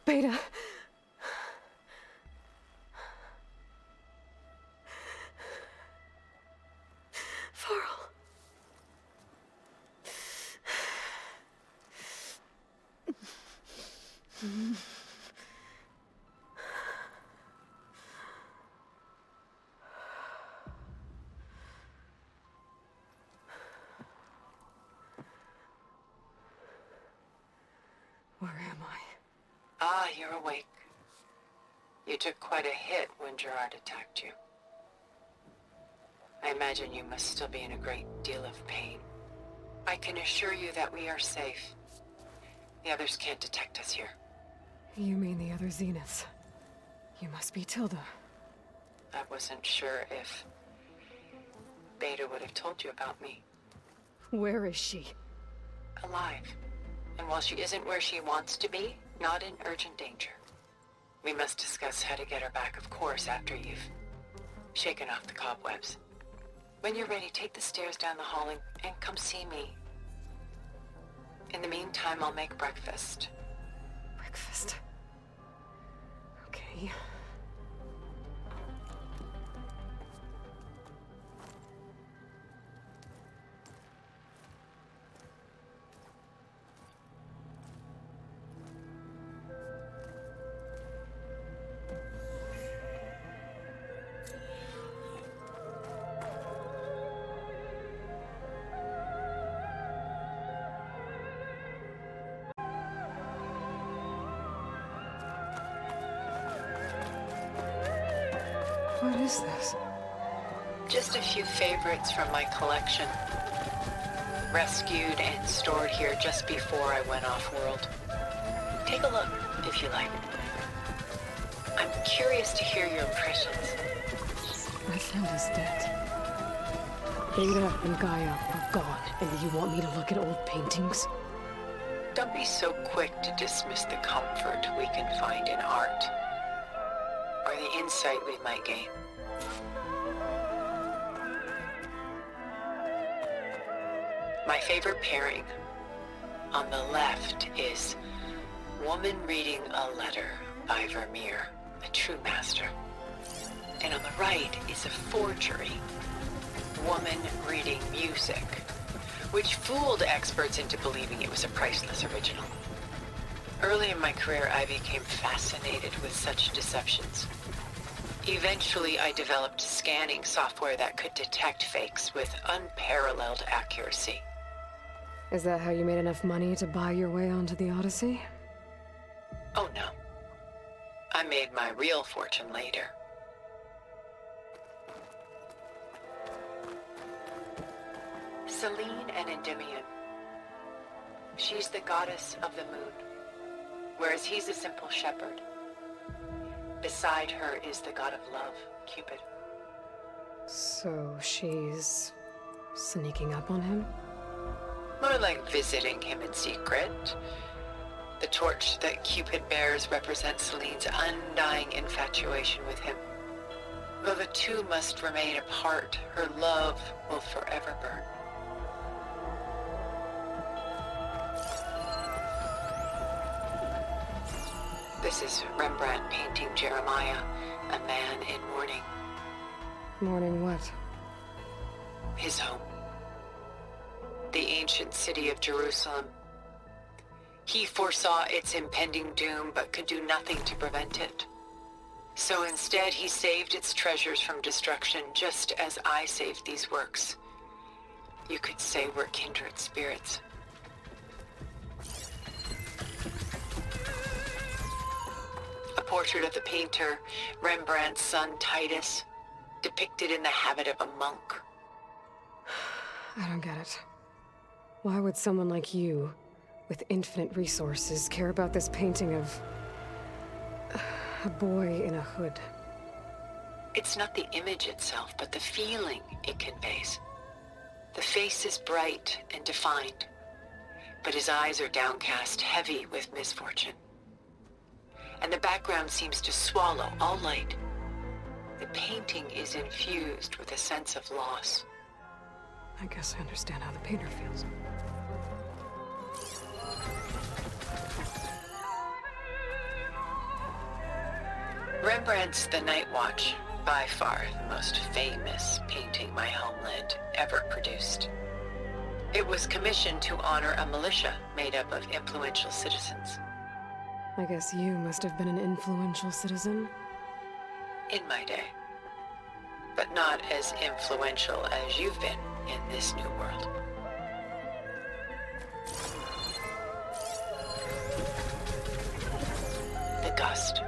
Beta. Varl. Where am I? Ah, you're awake. You took quite a hit when Gerard attacked you. I imagine you must still be in a great deal of pain. I can assure you that we are safe. The others can't detect us here. You mean the other Zeniths? You must be Tilda. I wasn't sure if Beta would have told you about me. Where is she? Alive. And while she isn't where she wants to be, not in urgent danger. We must discuss how to get her back, of course, after you've shaken off the cobwebs. When you're ready, take the stairs down the hall and come see me. In the meantime, I'll make breakfast. Breakfast. Okay. What is this? Just a few favorites from my collection. Rescued and stored here just before I went off-world. Take a look, if you like. I'm curious to hear your impressions. My friend is dead. Beta and Gaia are gone, and you want me to look at old paintings? Don't be so quick to dismiss the comfort we can find in art, or the insight we might gain. My favorite pairing on the left is Woman Reading a Letter by Vermeer, a true master. And on the right is a forgery, Woman Reading Music, which fooled experts into believing it was a priceless original. Early in my career, I became fascinated with such deceptions. Eventually, I developed scanning software that could detect fakes with unparalleled accuracy. Is that how you made enough money to buy your way onto the Odyssey? Oh no. I made my real fortune later. Selene and Endymion. She's the goddess of the moon, whereas he's a simple shepherd. Beside her is the god of love, Cupid. So she's sneaking up on him? More like visiting him in secret. The torch that Cupid bears represents Selene's undying infatuation with him. Though the two must remain apart, her love will forever burn. This is Rembrandt painting Jeremiah, a man in mourning. Mourning what? His home. The ancient city of Jerusalem. He foresaw its impending doom, but could do nothing to prevent it. So instead, he saved its treasures from destruction, just as I saved these works. You could say we're kindred spirits. A portrait of the painter, Rembrandt's son Titus, depicted in the habit of a monk. I don't get it. Why would someone like you, with infinite resources, care about this painting of a boy in a hood? It's not the image itself, but the feeling it conveys. The face is bright and defined, but his eyes are downcast, heavy with misfortune. And the background seems to swallow all light. The painting is infused with a sense of loss. I guess I understand how the painter feels. Rembrandt's The Night Watch, by far the most famous painting my homeland ever produced. It was commissioned to honor a militia made up of influential citizens. I guess you must have been an influential citizen. In my day. But not as influential as you've been in this new world. The Gust.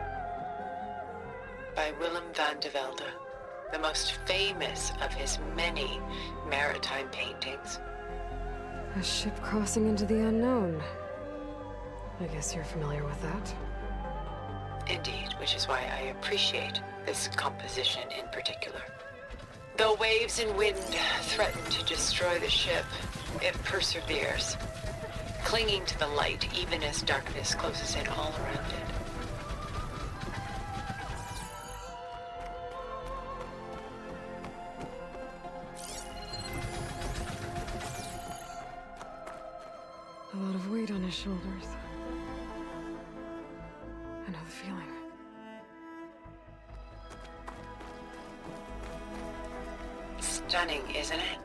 By Willem van de Velde, the most famous of his many maritime paintings. A ship crossing into the unknown. I guess you're familiar with that. Indeed, which is why I appreciate this composition in particular. Though waves and wind threaten to destroy the ship, it perseveres, clinging to the light even as darkness closes in all around it. A lot of weight on his shoulders. I know the feeling. Stunning, isn't it?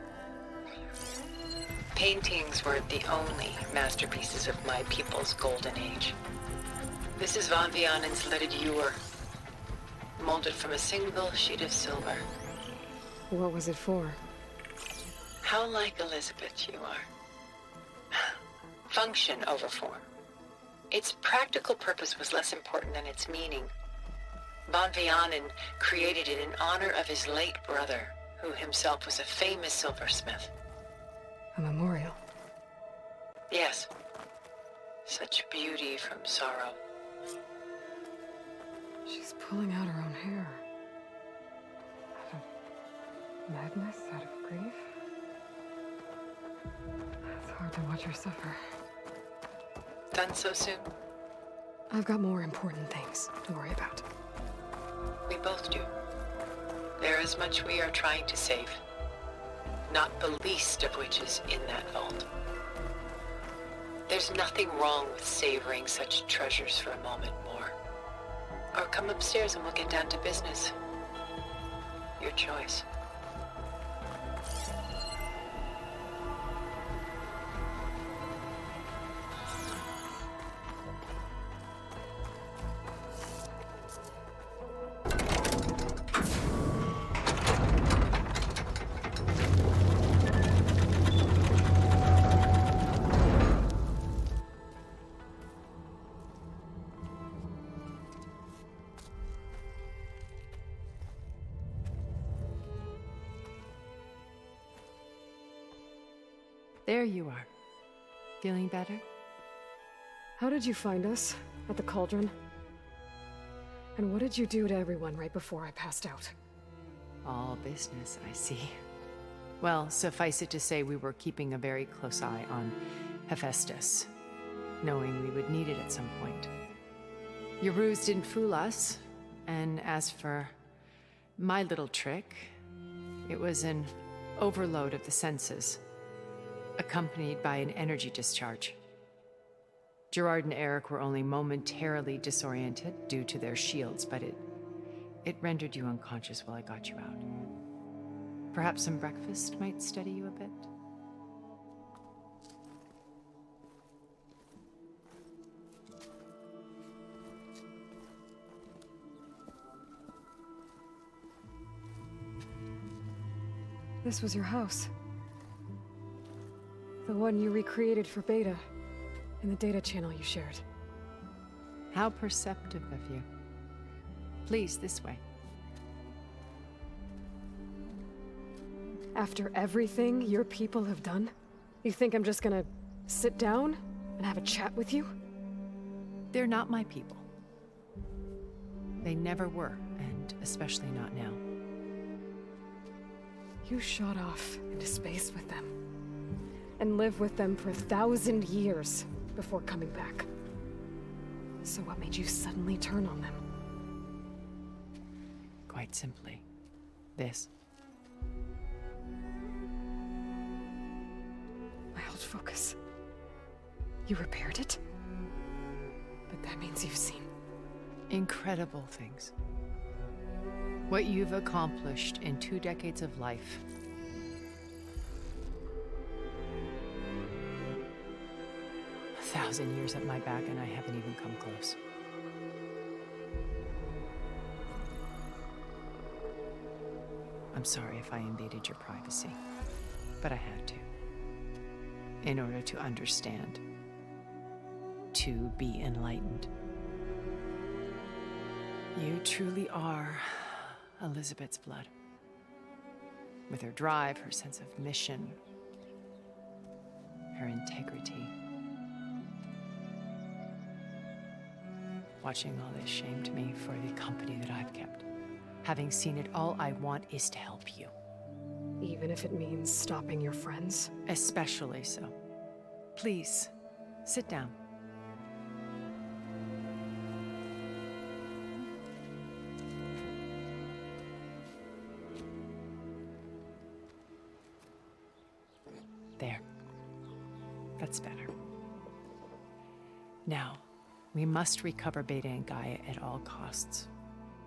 Paintings were the only masterpieces of my people's golden age. This is Van Vianen's leaded ewer, molded from a single sheet of silver. What was it for? How like Elizabeth you are. Function over form. Its practical purpose was less important than its meaning. Van Vianen created it in honor of his late brother, who himself was a famous silversmith. A memorial. Yes. Such beauty from sorrow. She's pulling out her own hair. Out of madness, out of grief. It's hard to watch her suffer. Done so soon? I've got more important things to worry about. We both do. There is much we are trying to save. Not the least of which is in that vault. There's nothing wrong with savoring such treasures for a moment more. Or come upstairs and we'll get down to business. Your choice. There you are. Feeling better? How did you find us? At the cauldron? And what did you do to everyone right before I passed out? All business, I see. Well, suffice it to say we were keeping a very close eye on Hephaestus, knowing we would need it at some point. Your ruse didn't fool us, and as for my little trick, it was an overload of the senses, accompanied by an energy discharge. Gerard and Eric were only momentarily disoriented due to their shields, but it rendered you unconscious while I got you out. Perhaps some breakfast might steady you a bit? This was your house. The one you recreated for Beta, in the data channel you shared. How perceptive of you. Please, this way. After everything your people have done, you think I'm just gonna sit down and have a chat with you? They're not my people. They never were, and especially not now. You shot off into space with them, and lived with them for 1,000 years before coming back. So what made you suddenly turn on them? Quite simply, this. My old focus. You repaired it? But that means you've seen... Incredible things. What you've accomplished in 2 decades of life. A 1,000 years at my back, and I haven't even come close. I'm sorry if I invaded your privacy, but I had to. In order to understand, to be enlightened. You truly are Elizabeth's blood. With her drive, her sense of mission, her integrity. Watching all this shamed me for the company that I've kept. Having seen it, all I want is to help you. Even if it means stopping your friends? Especially so. Please, sit down. There. That's better. Now, we must recover Beta and Gaia at all costs.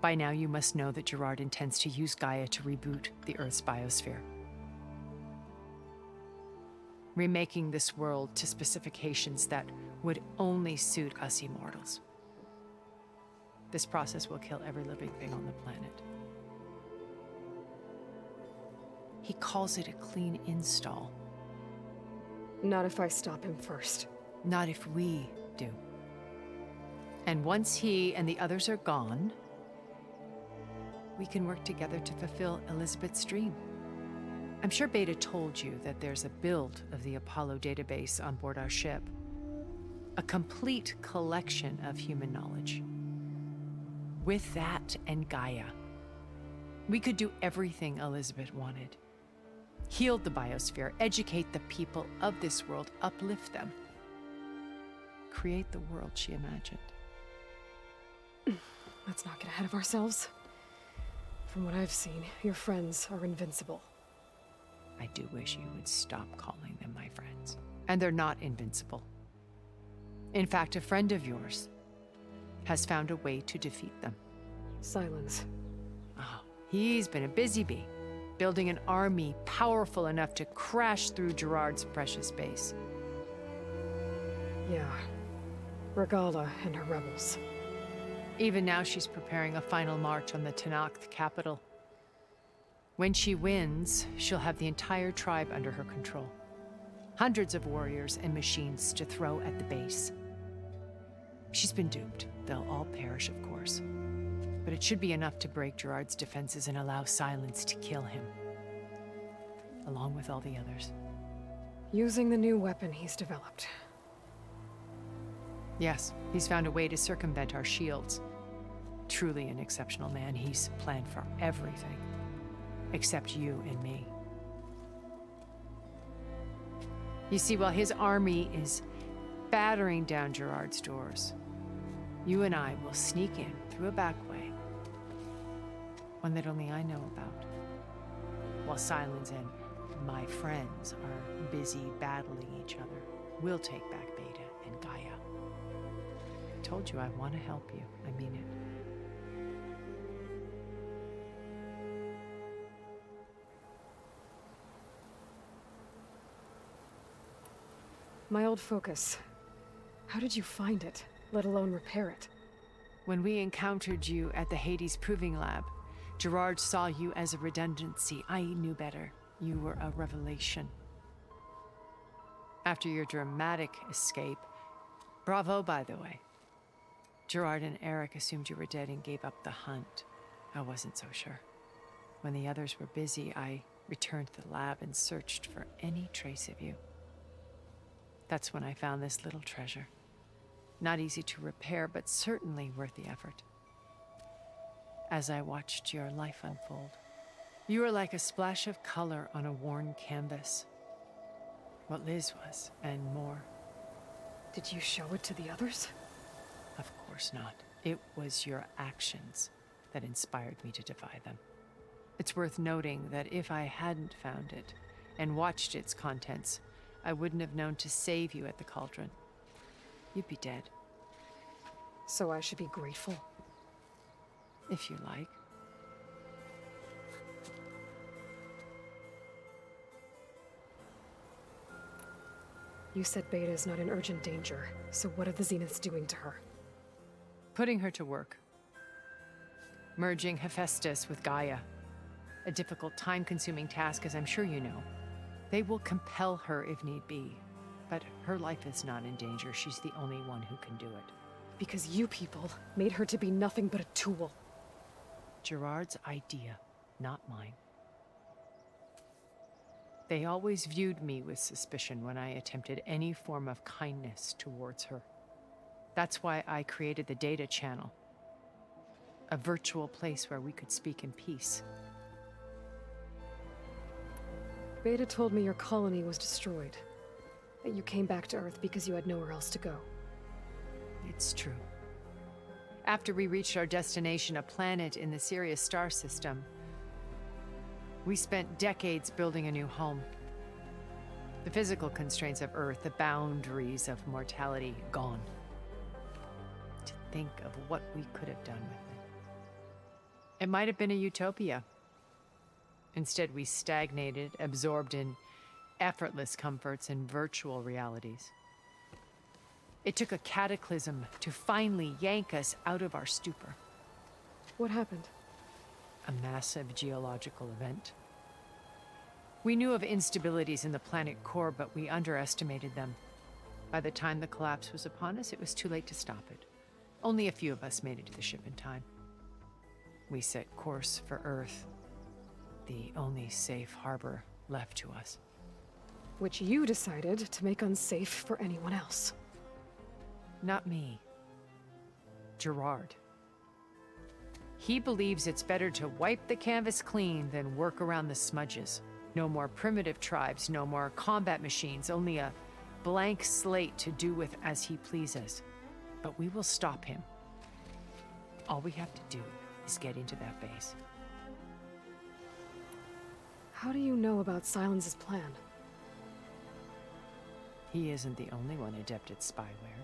By now, you must know that Gerard intends to use Gaia to reboot the Earth's biosphere. Remaking this world to specifications that would only suit us immortals. This process will kill every living thing on the planet. He calls it a clean install. Not if I stop him first. Not if we do. And once he and the others are gone, we can work together to fulfill Elizabeth's dream. I'm sure Beta told you that there's a build of the Apollo database on board our ship. A complete collection of human knowledge. With that and Gaia, we could do everything Elizabeth wanted. Heal the biosphere, educate the people of this world, uplift them. Create the world she imagined. Let's not get ahead of ourselves. From what I've seen, your friends are invincible. I do wish you would stop calling them my friends. And they're not invincible. In fact, a friend of yours has found a way to defeat them. Silence. Oh, he's been a busy bee, building an army powerful enough to crash through Gerard's precious base. Yeah. Regala and her rebels. Even now, she's preparing a final march on the Tenakth capital. When she wins, she'll have the entire tribe under her control. Hundreds of warriors and machines to throw at the base. She's been duped. They'll all perish, of course. But it should be enough to break Gerard's defenses and allow Silence to kill him. Along with all the others. Using the new weapon he's developed. Yes, he's found a way to circumvent our shields. Truly an exceptional man. He's planned for everything. Except you and me. You see, while his army is battering down Gerard's doors, you and I will sneak in through a back way. One that only I know about. While Silence and my friends are busy battling each other, we'll take back Beta and Gaia. I told you I want to help you. I mean it. My old focus. How did you find it, let alone repair it? When we encountered you at the Hades Proving Lab, Gerard saw you as a redundancy. I knew better. You were a revelation. After your dramatic escape, bravo, by the way. Gerard and Eric assumed you were dead and gave up the hunt. I wasn't so sure. When the others were busy, I returned to the lab and searched for any trace of you. That's when I found this little treasure. Not easy to repair, but certainly worth the effort. As I watched your life unfold, you were like a splash of color on a worn canvas. What Liz was, and more. Did you show it to the others? Of course not. It was your actions that inspired me to defy them. It's worth noting that if I hadn't found it and watched its contents, I wouldn't have known to save you at the cauldron. You'd be dead. So I should be grateful? If you like. You said Beta is not in urgent danger, so what are the Zeniths doing to her? Putting her to work. Merging Hephaestus with Gaia. A difficult, time-consuming task, as I'm sure you know. They will compel her if need be. But her life is not in danger. She's the only one who can do it. Because you people made her to be nothing but a tool. Gerard's idea, not mine. They always viewed me with suspicion when I attempted any form of kindness towards her. That's why I created the data channel. A virtual place where we could speak in peace. Beta told me your colony was destroyed. That you came back to Earth because you had nowhere else to go. It's true. After we reached our destination, a planet in the Sirius star system, we spent decades building a new home. The physical constraints of Earth, the boundaries of mortality, gone. To think of what we could have done with it. It might have been a utopia. Instead, we stagnated, absorbed in effortless comforts and virtual realities. It took a cataclysm to finally yank us out of our stupor. What happened? A massive geological event. We knew of instabilities in the planet core, but we underestimated them. By the time the collapse was upon us, it was too late to stop it. Only a few of us made it to the ship in time. We set course for Earth, the only safe harbor left to us. Which you decided to make unsafe for anyone else. Not me. Gerard. He believes it's better to wipe the canvas clean than work around the smudges. No more primitive tribes, no more combat machines, only a blank slate to do with as he pleases. But we will stop him. All we have to do is get into that base. How do you know about Silence's plan? He isn't the only one adept at spyware.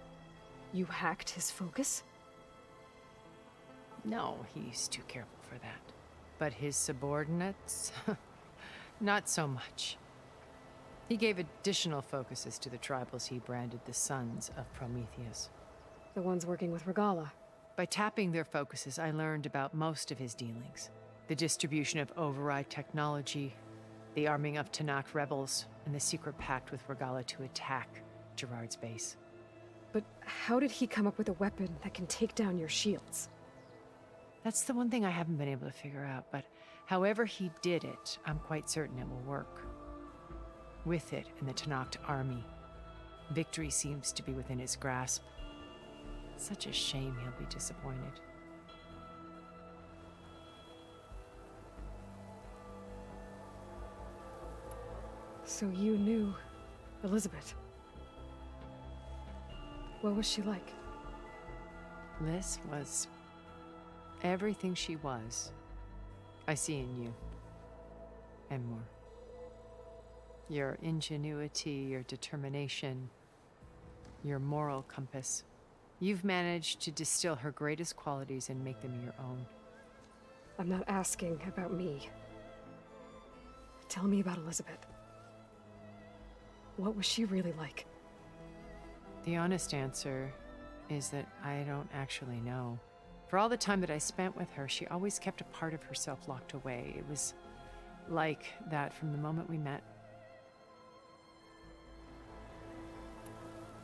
You hacked his focus? No, he's too careful for that. But his subordinates? Not so much. He gave additional focuses to the tribals he branded the Sons of Prometheus. The ones working with Regala. By tapping their focuses, I learned about most of his dealings. The distribution of override technology, the arming of Tanakh rebels, and the secret pact with Regala to attack Gerard's base. But how did he come up with a weapon that can take down your shields? That's the one thing I haven't been able to figure out, but however he did it, I'm quite certain it will work. With it and the Tanakh army, victory seems to be within his grasp. Such a shame he'll be disappointed. So you knew Elizabeth. What was she like? Liz was everything she was. I see in you. And more. Your ingenuity, your determination, your moral compass. You've managed to distill her greatest qualities and make them your own. I'm not asking about me. Tell me about Elizabeth. What was she really like? The honest answer is that I don't actually know. For all the time that I spent with her, she always kept a part of herself locked away. It was like that from the moment we met.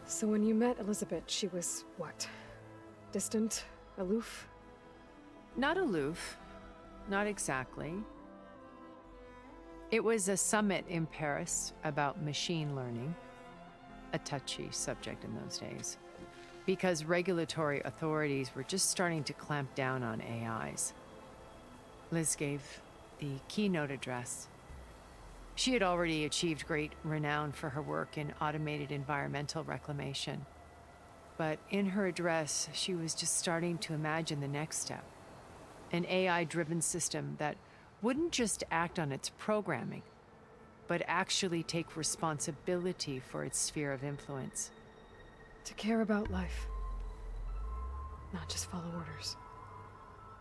So when you met Elizabeth, she was what? Distant? Aloof? Not aloof. Not exactly. It was a summit in Paris about machine learning. A touchy subject in those days. Because regulatory authorities were just starting to clamp down on AIs. Liz gave the keynote address. She had already achieved great renown for her work in automated environmental reclamation. But in her address, she was just starting to imagine the next step. An AI-driven system that wouldn't just act on its programming, but actually take responsibility for its sphere of influence. To care about life. Not just follow orders.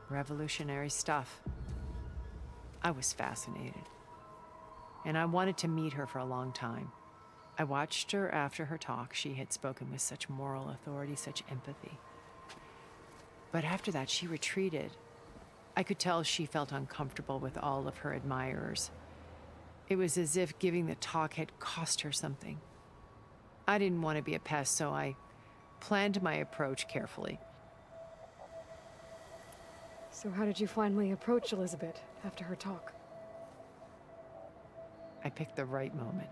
Revolutionary stuff. I was fascinated. And I wanted to meet her for a long time. I watched her after her talk. She had spoken with such moral authority, such empathy. But after that, she retreated. I could tell she felt uncomfortable with all of her admirers. It was as if giving the talk had cost her something. I didn't want to be a pest, so I planned my approach carefully. So how did you finally approach Elizabeth after her talk? I picked the right moment.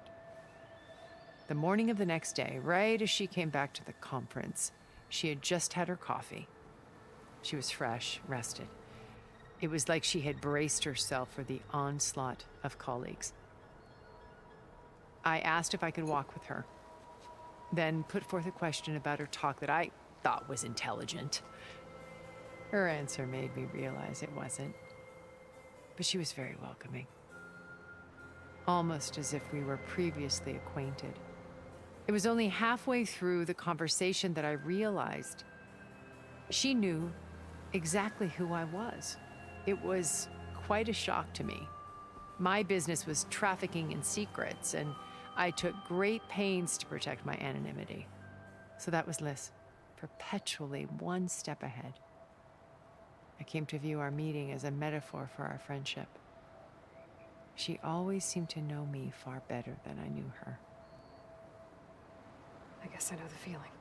The morning of the next day, right as she came back to the conference, she had just had her coffee. She was fresh, rested. It was like she had braced herself for the onslaught of colleagues. I asked if I could walk with her, then put forth a question about her talk that I thought was intelligent. Her answer made me realize it wasn't, but she was very welcoming. Almost as if we were previously acquainted. It was only halfway through the conversation that I realized she knew exactly who I was. It was quite a shock to me. My business was trafficking in secrets, and I took great pains to protect my anonymity. So that was Liz, perpetually one step ahead. I came to view our meeting as a metaphor for our friendship. She always seemed to know me far better than I knew her. I guess I know the feeling.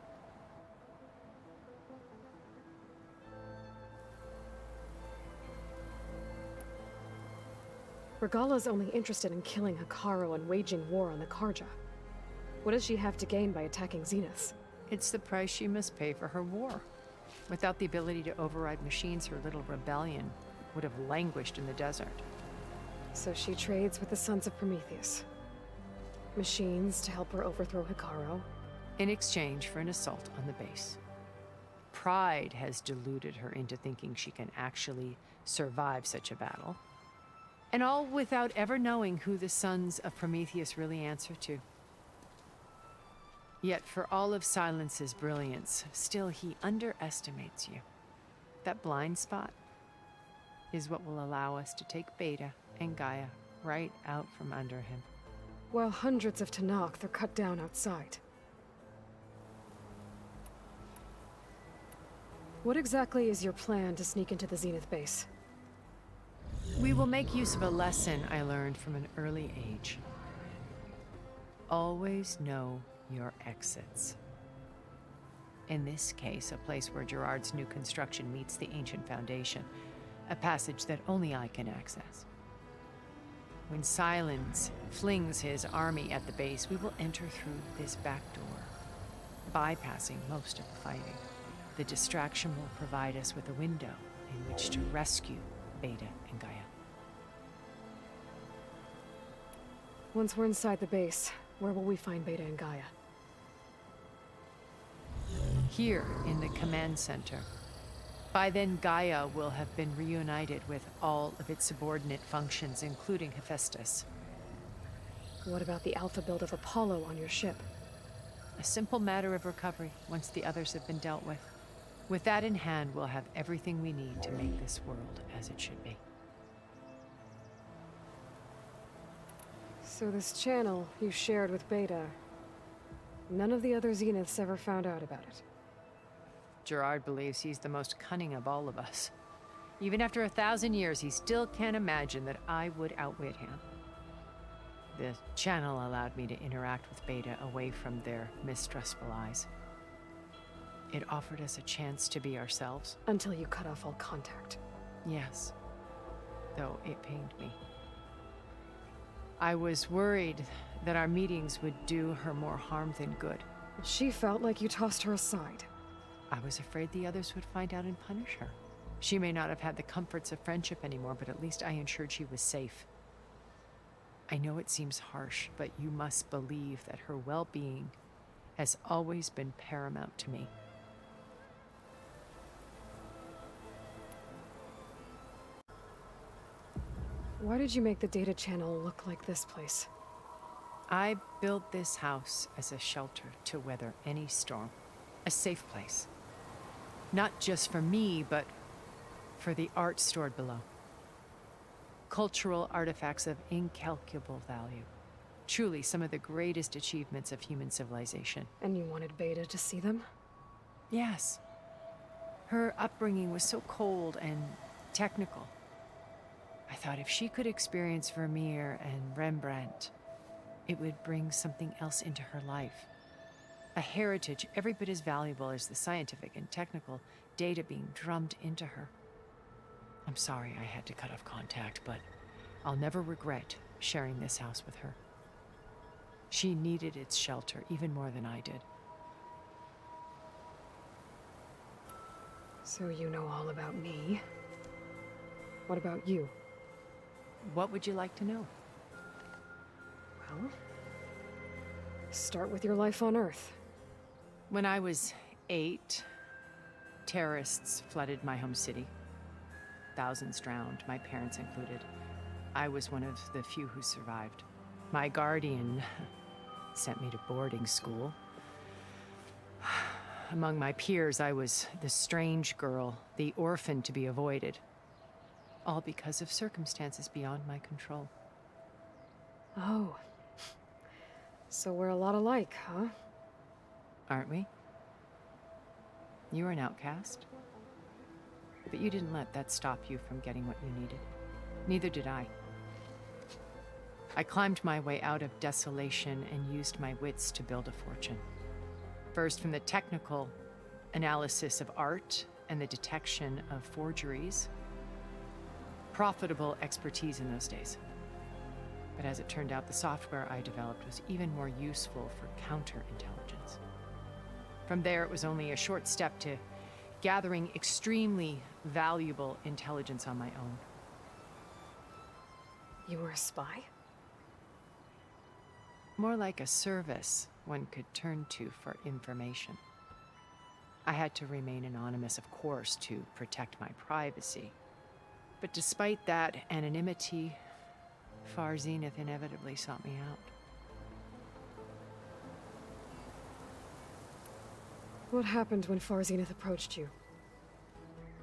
Regala's only interested in killing Hikaru and waging war on the Karja. What does she have to gain by attacking Zeniths? It's the price she must pay for her war. Without the ability to override machines, her little rebellion would have languished in the desert. So she trades with the Sons of Prometheus. Machines to help her overthrow Hikaru. In exchange for an assault on the base. Pride has deluded her into thinking she can actually survive such a battle. And all without ever knowing who the Sons of Prometheus really answer to. Yet for all of Silence's brilliance, still he underestimates you. That blind spot is what will allow us to take Beta and Gaia right out from under him. While hundreds of Tenakth are cut down outside. What exactly is your plan to sneak into the Zenith base? We will make use of a lesson I learned from an early age. Always know your exits. In this case, a place where Gerard's new construction meets the ancient foundation, a passage that only I can access. When Silence flings his army at the base, we will enter through this back door, bypassing most of the fighting. The distraction will provide us with a window in which to rescue Beta and Gaia. Once we're inside the base, where will we find Beta and Gaia? Here in the command center. By then, Gaia will have been reunited with all of its subordinate functions, including Hephaestus. What about the alpha build of Apollo on your ship? A simple matter of recovery once the others have been dealt with. With that in hand, we'll have everything we need to make this world as it should be. So this channel you shared with Beta, none of the other Zeniths ever found out about it. Gerard believes he's the most cunning of all of us. Even after 1,000 years, he still can't imagine that I would outwit him. The channel allowed me to interact with Beta away from their mistrustful eyes. It offered us a chance to be ourselves. Until you cut off all contact. Yes, though it pained me. I was worried that our meetings would do her more harm than good. She felt like you tossed her aside. I was afraid the others would find out and punish her. She may not have had the comforts of friendship anymore, but at least I ensured she was safe. I know it seems harsh, but you must believe that her well-being has always been paramount to me. Why did you make the data channel look like this place? I built this house as a shelter to weather any storm. A safe place. Not just for me, but for the art stored below. Cultural artifacts of incalculable value. Truly some of the greatest achievements of human civilization. And you wanted Beta to see them? Yes. Her upbringing was so cold and technical. I thought if she could experience Vermeer and Rembrandt, it would bring something else into her life. A heritage every bit as valuable as the scientific and technical data being drummed into her. I'm sorry I had to cut off contact, but I'll never regret sharing this house with her. She needed its shelter even more than I did. So you know all about me. What about you? What would you like to know? Well, start with your life on Earth. When I was 8, terrorists flooded my home city. Thousands drowned, my parents included. I was one of the few who survived. My guardian sent me to boarding school. Among my peers, I was the strange girl, the orphan to be avoided. All because of circumstances beyond my control. Oh. So we're a lot alike, huh? Aren't we? You were an outcast. But you didn't let that stop you from getting what you needed. Neither did I. I climbed my way out of desolation and used my wits to build a fortune. First from the technical analysis of art and the detection of forgeries. Profitable expertise in those days. But as it turned out, the software I developed was even more useful for counterintelligence. From there, it was only a short step to gathering extremely valuable intelligence on my own. You were a spy? More like a service one could turn to for information. I had to remain anonymous, of course, to protect my privacy. But despite that anonymity, Far Zenith inevitably sought me out. What happened when Far Zenith approached you?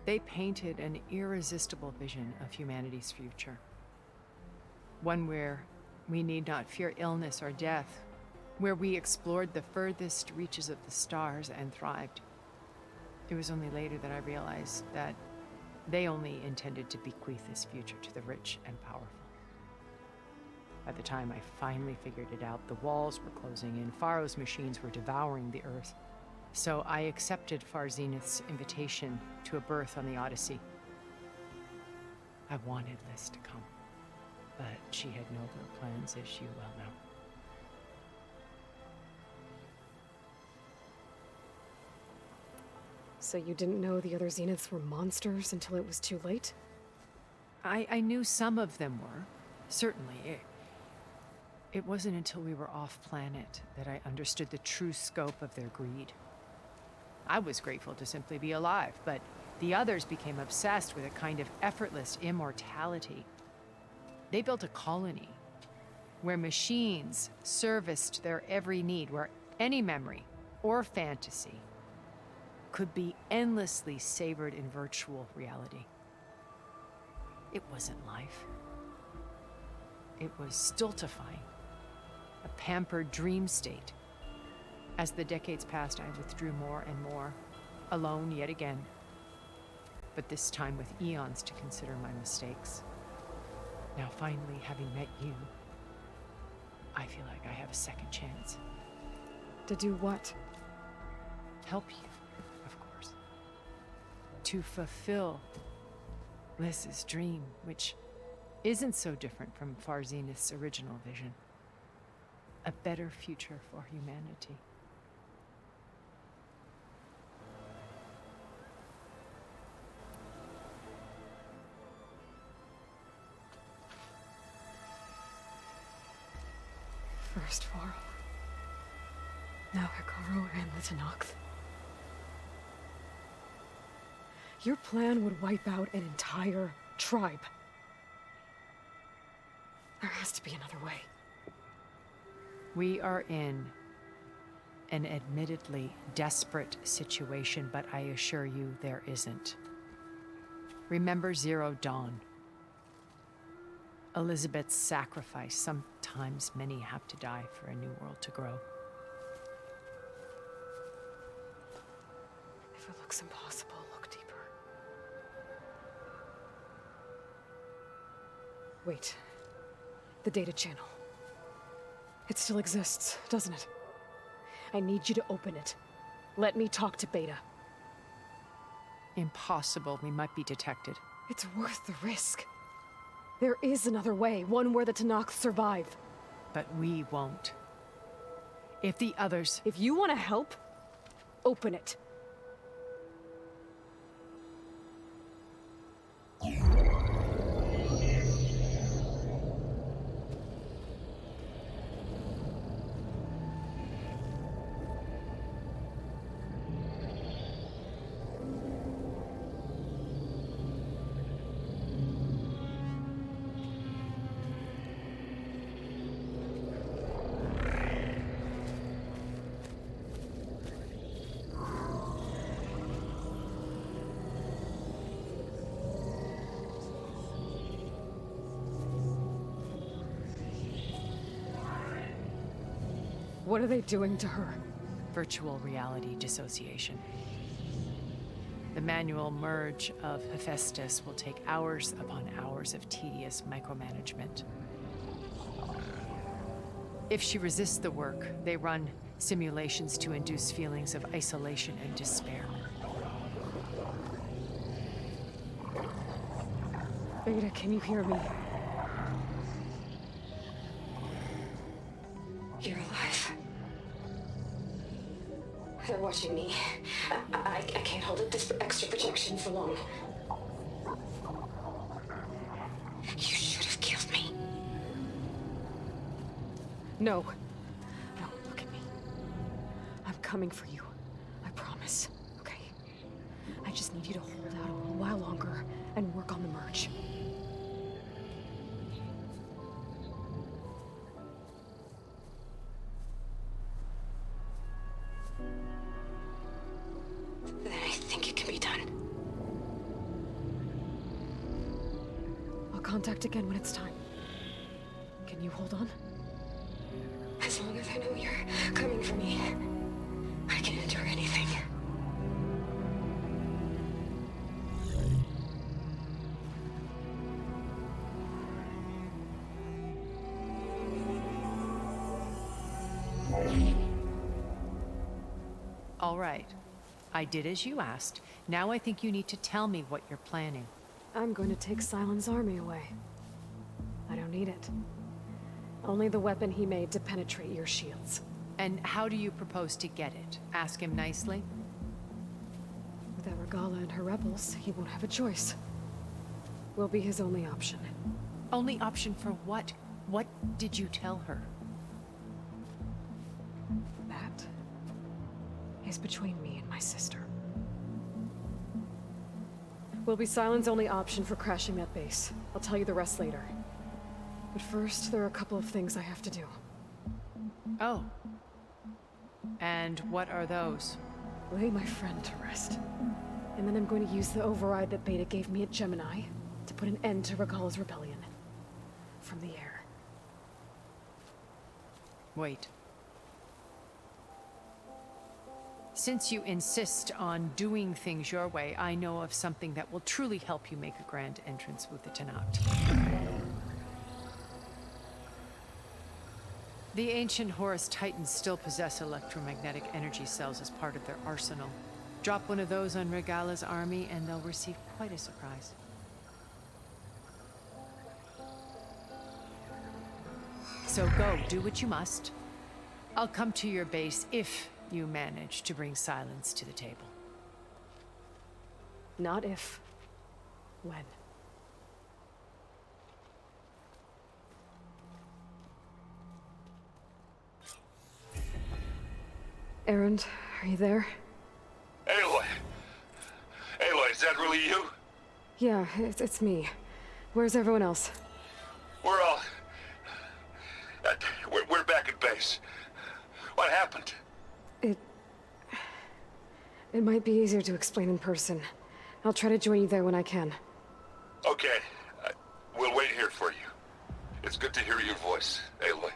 They painted an irresistible vision of humanity's future. One where we need not fear illness or death, where we explored the furthest reaches of the stars and thrived. It was only later that I realized that they only intended to bequeath this future to the rich and powerful. By the time I finally figured it out, the walls were closing in, Pharaoh's machines were devouring the earth. So I accepted Far Zenith's invitation to a berth on the Odyssey. I wanted Liz to come, but she had nobler plans, as you well know. So you didn't know the other Zeniths were monsters until it was too late? I knew some of them were, certainly. It wasn't until we were off-planet that I understood the true scope of their greed. I was grateful to simply be alive, but the others became obsessed with a kind of effortless immortality. They built a colony where machines serviced their every need, where any memory or fantasy could be endlessly savored in virtual reality. It wasn't life. It was stultifying, a pampered dream state. As the decades passed, I withdrew more and more, alone yet again, but this time with eons to consider my mistakes. Now finally, having met you, I feel like I have a second chance. To do what? Help you, of course. To fulfill Liz's dream, which isn't so different from Far Zenith's original vision. A better future for humanity. First Pharaoh. Now Hikaru and the Tenakth. Your plan would wipe out an entire tribe. There has to be another way. We are in an admittedly desperate situation, but I assure you there isn't. Remember Zero Dawn. Elizabeth's sacrifice. Sometimes many have to die for a new world to grow. If it looks impossible, look deeper. Wait. The data channel. It still exists, doesn't it? I need you to open it. Let me talk to Beta. Impossible. We might be detected. It's worth the risk. There is another way, one where the Tanakh survive. But we won't. If the others... If you want to help, open it. What are they doing to her? Virtual reality dissociation. The manual merge of Hephaestus will take hours upon hours of tedious micromanagement. If she resists the work, they run simulations to induce feelings of isolation and despair. Beta, can you hear me? You're alive. They're watching me. I can't hold up this extra protection for long. You should have killed me. No. No, look at me. I'm coming for you. I promise, okay? I just need you to hold out a little while longer and work on the merge. Then I think it can be done. I'll contact again when it's time. Can you hold on? As long as I know you're coming for me, I can endure anything. All right. I did as you asked. Now I think you need to tell me what you're planning. I'm going to take Silent's army away. I don't need it. Only the weapon he made to penetrate your shields. And how do you propose to get it? Ask him nicely? Without Regala and her rebels, he won't have a choice. We'll be his only option. Only option for what? What did you tell her? That is between me and my sister. Will be Silent's only option for crashing that base. I'll tell you the rest later. But first, there are a couple of things I have to do. Oh. And what are those? Lay my friend to rest. And then I'm going to use the override that Beta gave me at Gemini to put an end to Regala's rebellion. From the air. Wait. Since you insist on doing things your way, I know of something that will truly help you make a grand entrance with the Tanakh. The ancient Horus Titans still possess electromagnetic energy cells as part of their arsenal. Drop one of those on Regala's army and they'll receive quite a surprise. So go, do what you must. I'll come to your base if you manage to bring Silence to the table. Not if. When. Erend, are you there? Aloy! Aloy, is that really you? Yeah, it's me. Where's everyone else? We're all... we're back at base. What happened? It might be easier to explain in person. I'll try to join you there when I can. Okay. We'll wait here for you. It's good to hear your voice, Aloy.